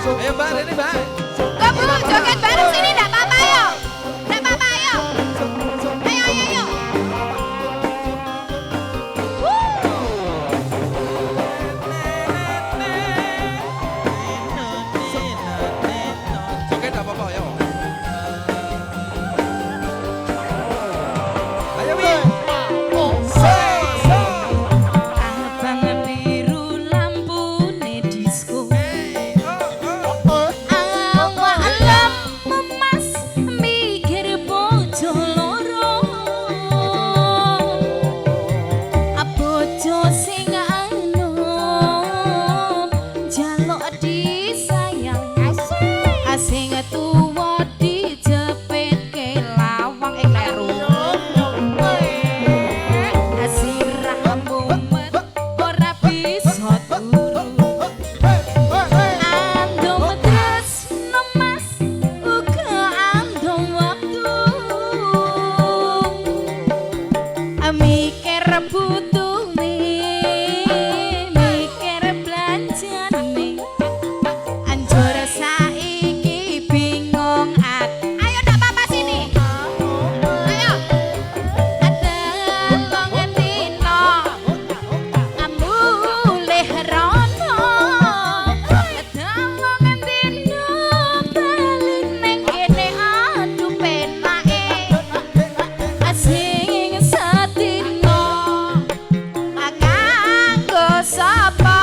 Ayo Mbak, ini Mbak. Kok Bu, joget bareng sini enggak apa-apa ayo. Enggak apa-apa ayo. Ayo ayo ayo. Joget enggak apa-apa, ayo. Ayo Wi. Abang biru lampune disco. Awak lem memas mikir bojo loro. Bojo sing anom jaluk disayang. Asing tuwa dijepitke lawang kleru. Asirahmu ora bisa turu. Andom tresno mas uga andom waktu. Mikir butuhe, mikir belanjane. Anjur saiki bingung ayo ndak apa-apa sini. Ayo. Adang ngendino. Ambulih rono. Adang ngendino bali ning kene aduh penake. Asing sadino. Kanggo sapa?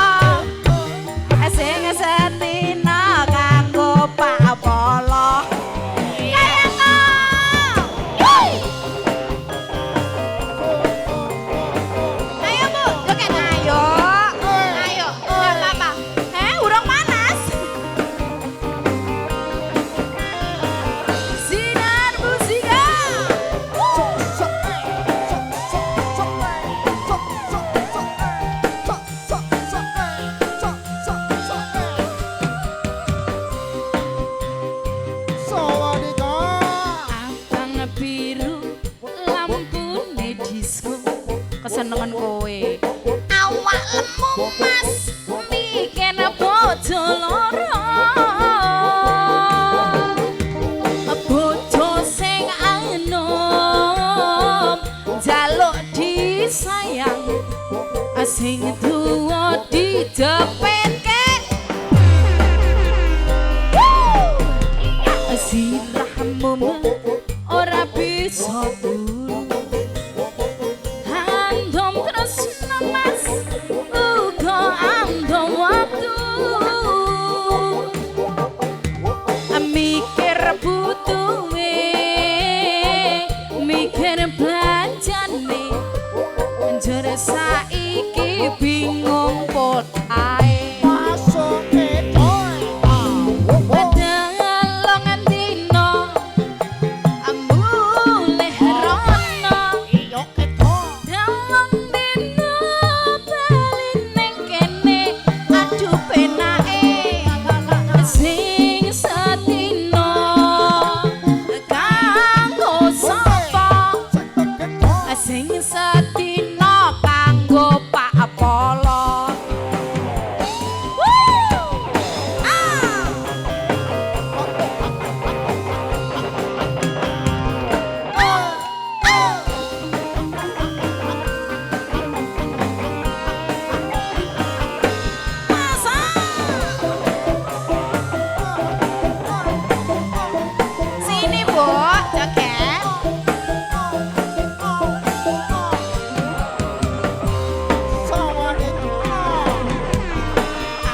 Asing sadino kanggo Pak Polo. Ayo Bu, joget ayo. Ayo, enggak apa-apa. Urung panas. Sinar musika. Abang biru lampune disco. Kesenengan kowe. Awak lemu mas mikir bojo loro. Bojo sing anom jaluk disayang. Sing tuwa dijepitke. Sirahmu ora bisa turu. Andom tresno mas uga andom waktu. Mikir butuhe, mikir belanjane. Anjur saiki bingung pot ae. Sing sedina kanggo Pak Polo. Sini Bu, joget.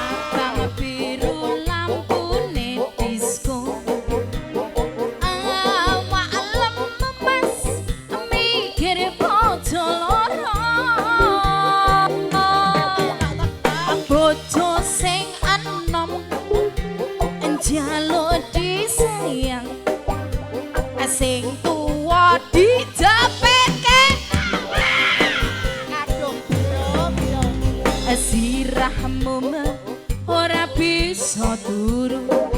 Abang biru lampune disco. Awak lem mas mikir bojo loro. Bojo sing anom njaluk disayang. Sing tuwa dijepitke. Sirahmu ora bisa turu.